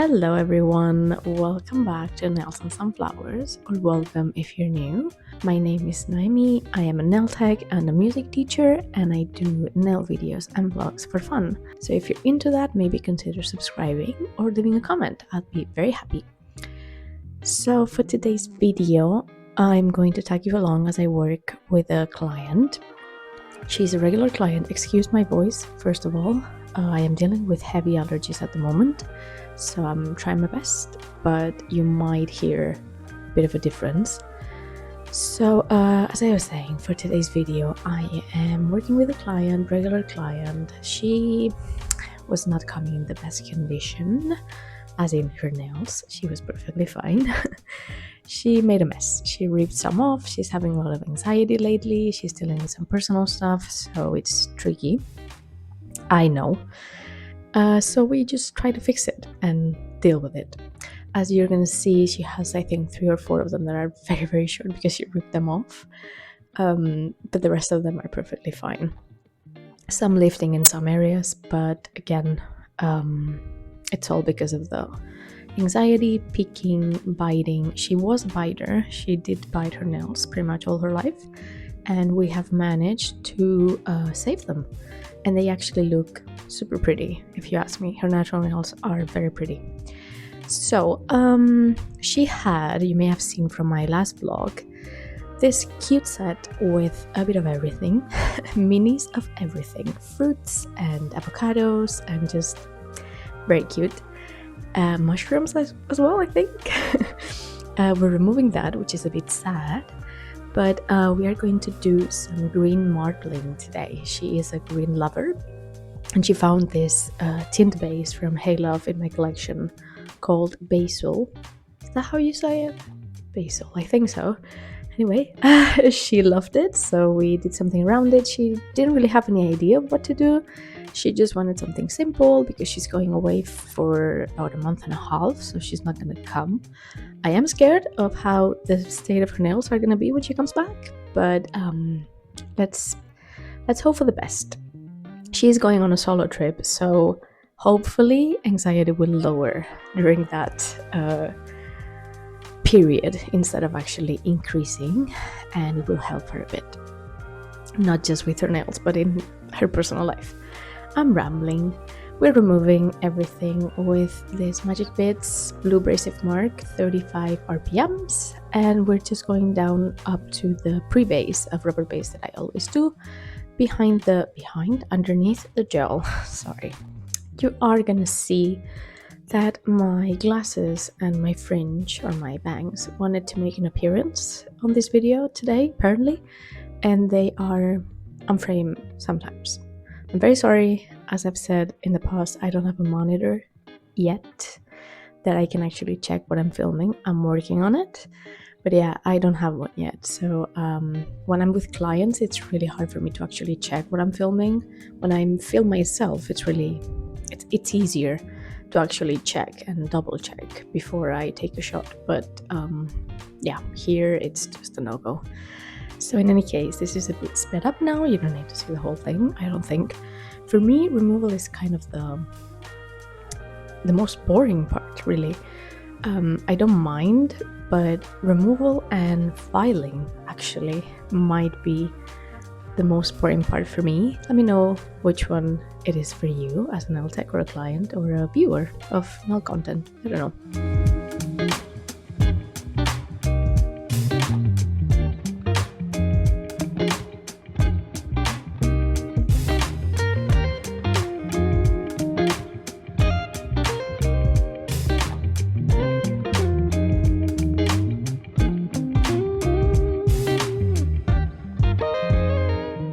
Hello everyone, welcome back to Nails and Sunflowers, or welcome if you're new. My name is Noemi, I am a nail tech and a music teacher, and I do nail videos and vlogs for fun. So if you're into that, maybe consider subscribing or leaving a comment, I'd be very happy. So for today's video, I'm going to tag you along as I work with a client. She's a regular client, excuse my voice, first of all. I am dealing with heavy allergies at the moment, so I'm trying my best, but you might hear a bit of a difference. So as I was saying, for today's video, I am working with a client, regular client. She was not coming in the best condition, as in her nails. She was perfectly fine. She made a mess. She ripped some off. She's having a lot of anxiety lately. She's dealing with some personal stuff, so it's tricky. I know. So we just try to fix it and deal with it. As you're gonna see, she has, I think, 3 or 4 of them that are very, very short because she ripped them off. But the rest of them are perfectly fine. Some lifting in some areas, but again, it's all because of the anxiety, picking, biting. She was a biter. She did bite her nails pretty much all her life, and we have managed to save them. And they actually look super pretty, if you ask me. Her natural nails are very pretty. So, she had, you may have seen from my last vlog, this cute set with a bit of everything. Minis of everything. Fruits and avocados and just very cute. Mushrooms as well, I think. We're removing that, which is a bit sad. But we are going to do some green marbling today. She is a green lover, and she found this tint base from Hey Love in my collection called Basil. Is that how you say it? Basil, I think so. Anyway, she loved it, so we did something around it. She didn't really have any idea of what to do. She just wanted something simple because she's going away for about a month and a half, so she's not going to come. I am scared of how the state of her nails are going to be when she comes back, but let's hope for the best. She's going on a solo trip, so hopefully anxiety will lower during that period instead of actually increasing, and it will help her a bit. Not just with her nails, but in her personal life. I'm rambling. We're removing everything with this Magic Bits Blue Abrasive Mark, 35 RPMs, and we're just going down up to the pre-base of rubber base that I always do, underneath the gel. Sorry. You are gonna see that my glasses and my fringe or my bangs wanted to make an appearance on this video today, apparently, and they are on frame sometimes. I'm very sorry. As I've said in the past, I don't have a monitor yet that I can actually check what I'm filming. I'm working on it, but yeah, I don't have one yet. So when I'm with clients, it's really hard for me to actually check what I'm filming. When I film myself, it's easier to actually check and double check before I take a shot. But yeah, here it's just a no-go. So in any case, this is a bit sped up now. You don't need to see the whole thing, I don't think. For me, removal is kind of the most boring part, really. I don't mind, but removal and filing actually might be the most boring part for me. Let me know which one it is for you as a nail tech or a client or a viewer of nail content. I don't know.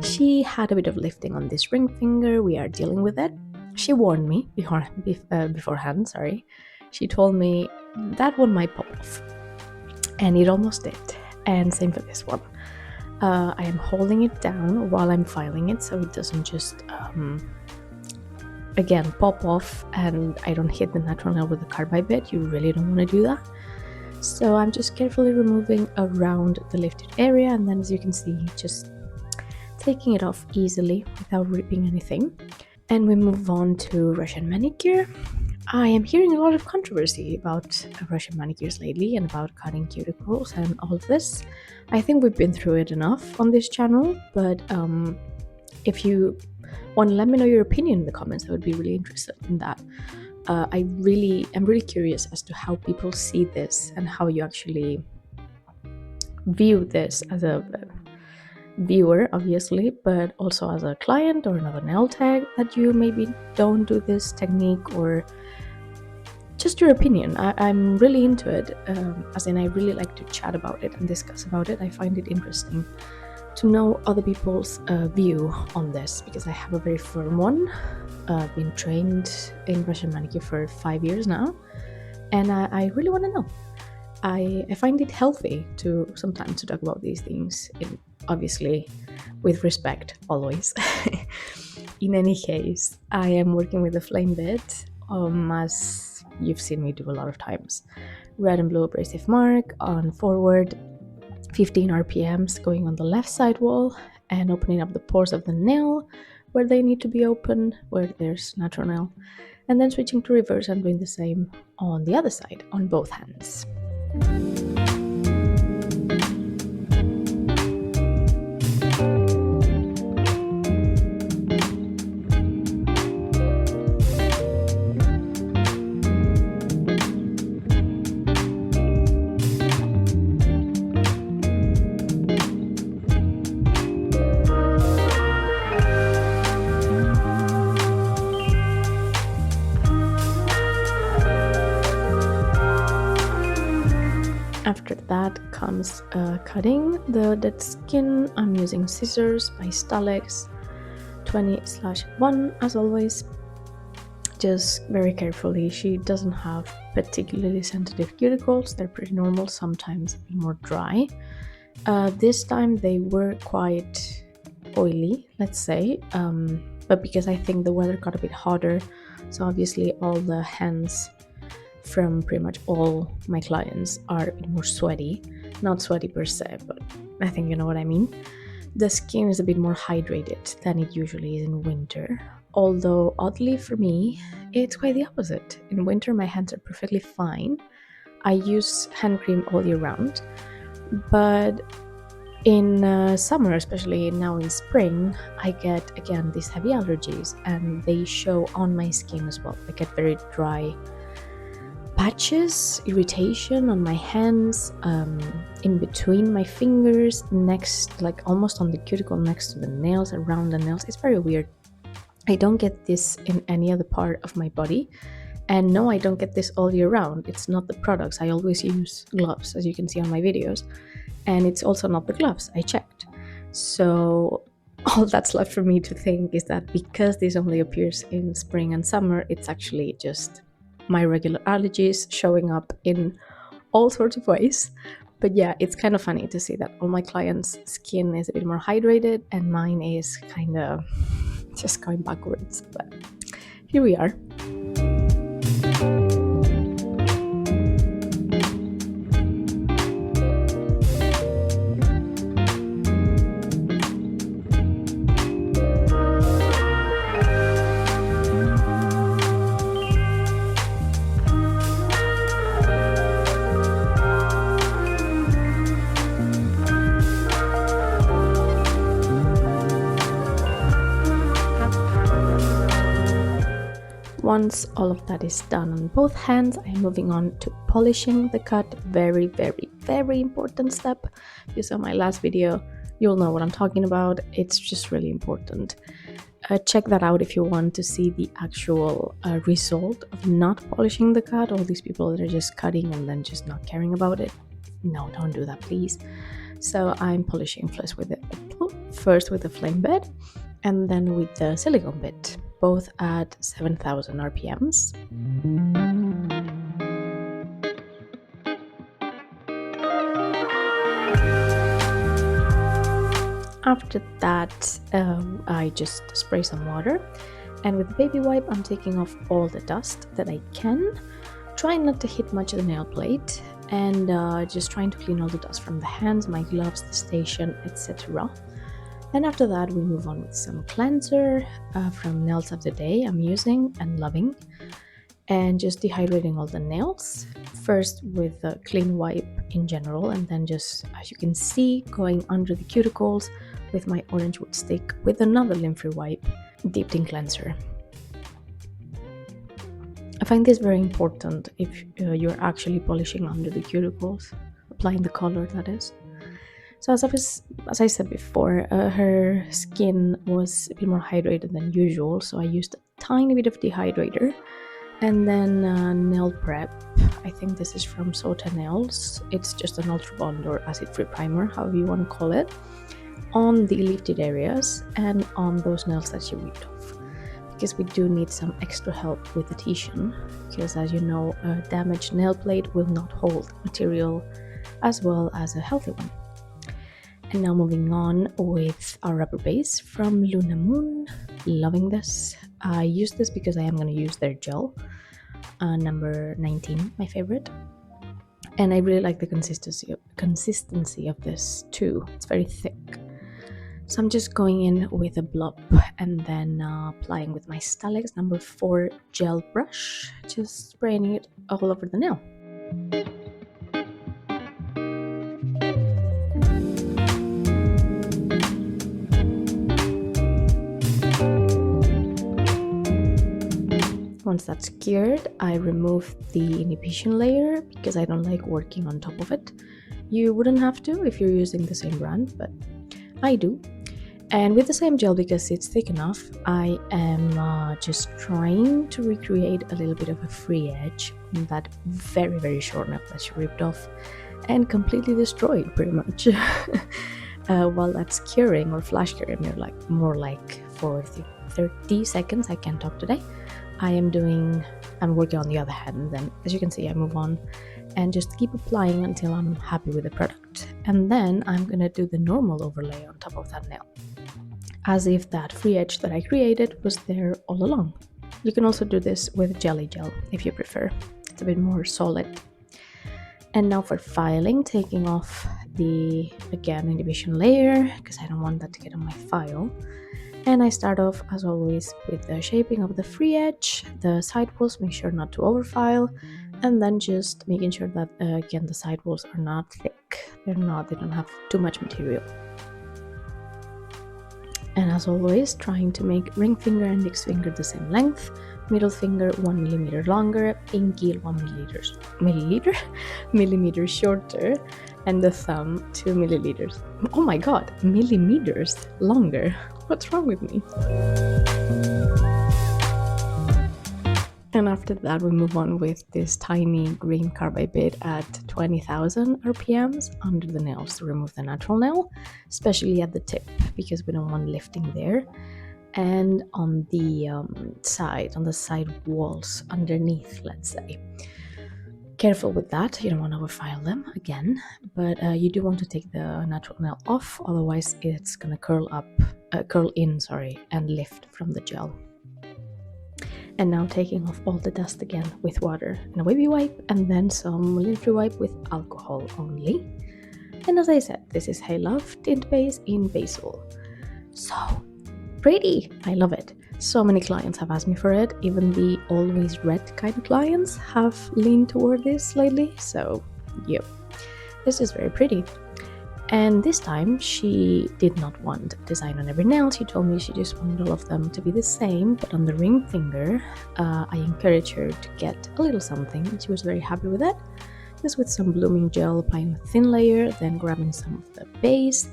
She had a bit of lifting on this ring finger. We are dealing with it. She warned me beforehand. Sorry. She told me that one might pop off, and it almost did. And same for this one. I am holding it down while I'm filing it, so it doesn't just again pop off, and I don't hit the natural nail with the carbide bit. You really don't want to do that. So I'm just carefully removing around the lifted area, and then as you can see, just taking it off easily without ripping anything. And we move on to Russian manicure. I am hearing a lot of controversy about Russian manicures lately and about cutting cuticles and all of this. I think we've been through it enough on this channel, but if you want to let me know your opinion in the comments, I would be really interested in that. I'm really curious as to how people see this and how you actually view this as a viewer, obviously, but also as a client or another nail tag that you maybe don't do this technique, or just your opinion. I'm really into it, as in I really like to chat about it and discuss about it. I find it interesting to know other people's view on this, because I have a very firm one. I've been trained in Russian manicure for 5 years now, and I really want to know. I find it healthy to sometimes to talk about these things, obviously with respect always. In any case, I am working with a flame bit, as you've seen me do a lot of times. Red and blue abrasive mark on forward, 15 RPMs going on the left side wall and opening up the pores of the nail where they need to be open, where there's natural nail, and then switching to reverse and doing the same on the other side on both hands. After that comes cutting the dead skin. I'm using scissors by Stalex 20/1 as always, just very carefully. She doesn't have particularly sensitive cuticles, they're pretty normal, sometimes a bit more dry. This time they were quite oily, let's say, but because I think the weather got a bit hotter, so obviously all the hands from pretty much all my clients are a bit more sweaty. Not sweaty per se, but I think you know what I mean. The skin is a bit more hydrated than it usually is in winter, although oddly for me, it's quite the opposite. In winter, my hands are perfectly fine. I use hand cream all year round, but in summer, especially now in spring, I get again these heavy allergies, and they show on my skin as well. I get very dry patches, irritation on my hands, in between my fingers, next, like almost on the cuticle next to the nails, around the nails. It's very weird. I don't get this in any other part of my body, and no, I don't get this all year round. It's not the products. I always use gloves, as you can see on my videos, and it's also not the gloves. I checked. So all that's left for me to think is that because this only appears in spring and summer, it's actually just my regular allergies showing up in all sorts of ways. But yeah, it's kind of funny to see that all my clients' skin is a bit more hydrated and mine is kind of just going backwards. But here we are. Once all of that is done on both hands, I'm moving on to polishing the cut. Very, very, very important step. If you saw my last video, you'll know what I'm talking about. It's just really important. Check that out if you want to see the actual result of not polishing the cut. All these people that are just cutting and then just not caring about it. No, don't do that, please. So I'm polishing first with the flame bed and then with the silicone bit, both at 7,000 RPMs. After that, I just spray some water, and with the baby wipe, I'm taking off all the dust that I can, trying not to hit much of the nail plate, and just trying to clean all the dust from the hands, my gloves, the station, etc. And after that, we move on with some cleanser from Nails of the Day I'm using and loving. and just dehydrating all the nails. First with a clean wipe in general, and then just, as you can see, going under the cuticles with my orange wood stick with another lymph-free wipe dipped in cleanser. I find this very important if you're actually polishing under the cuticles, applying the color, that is. So as I said before, her skin was a bit more hydrated than usual, so I used a tiny bit of dehydrator. And then nail prep. I think this is from Sota Nails. It's just an Ultra Bond or acid-free primer, however you want to call it, on the lifted areas and on those nails that you ripped off. Because we do need some extra help with adhesion, because as you know, a damaged nail plate will not hold material as well as a healthy one. And now moving on with our rubber base from Luna Moon. Loving this. I use this because I am going to use their gel, number 19, my favorite. And I really like the consistency of this too. It's very thick. So I'm just going in with a blob and then applying with my Stalex number 4 gel brush, just spraying it all over the nail. Once that's cured, I remove the inhibition layer because I don't like working on top of it. You wouldn't have to if you're using the same brand, but I do. And with the same gel, because it's thick enough, I am just trying to recreate a little bit of a free edge on that very, very short nail that she ripped off and completely destroyed pretty much. While that's curing or flash curing, more like for 30 seconds. I can't talk today. I'm working on the other hand, then as you can see I move on and just keep applying until I'm happy with the product. And then I'm gonna do the normal overlay on top of that nail, as if that free edge that I created was there all along. You can also do this with jelly gel if you prefer. It's a bit more solid. And now for filing, taking off the, again, inhibition layer, because I don't want that to get on my file. And I start off, as always, with the shaping of the free edge, the side walls, make sure not to overfile, and then just making sure that, again, the side walls are not thick. They don't have too much material. And as always, trying to make ring finger and index finger the same length, middle finger 1 millimeter longer, pinky 1 millimeter shorter, and the thumb 2 milliliters. Oh my god, millimeters longer. What's wrong with me? And after that, we move on with this tiny green carbide bit at 20,000 RPMs under the nails to remove the natural nail, especially at the tip, because we don't want lifting there. And on the side walls underneath, let's say. Careful with that, you don't want to overfile them again, but you do want to take the natural nail off, otherwise it's gonna curl in, and lift from the gel. And now taking off all the dust again with water and a wavy wipe, and then some lint-free wipe with alcohol only. And as I said, this is Hey Love Tint Base in Basil. So pretty, I love it. So many clients have asked me for it, even the always red kind of clients have leaned toward this lately, so yeah, this is very pretty. And this time she did not want design on every nail. She told me she just wanted all of them to be the same, but on the ring finger I encouraged her to get a little something, and she was very happy with that. Just with some blooming gel, applying a thin layer, then grabbing some of the base,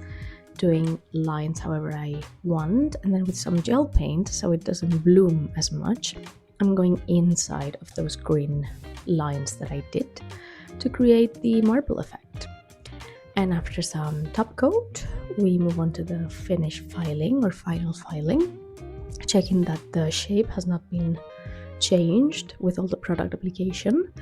doing lines however I want, and then with some gel paint so it doesn't bloom as much, I'm going inside of those green lines that I did to create the marble effect. And after some top coat, we move on to the finish filing or final filing, checking that the shape has not been changed with all the product application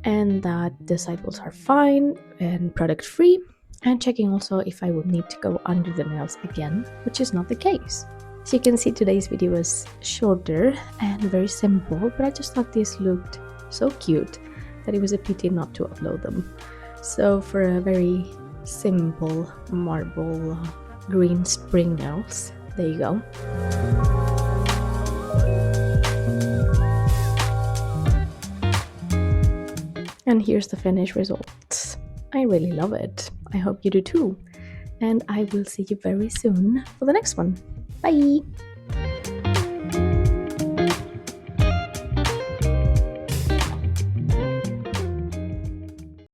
and that the side walls are fine and product free, and checking also if I would need to go under the nails again, which is not the case. So you can see today's video was shorter and very simple, but I just thought this looked so cute that it was a pity not to upload them. So for a very simple marble green spring nails, there you go. And here's the finished result. I really love it. I hope you do too. And I will see you very soon for the next one. Bye!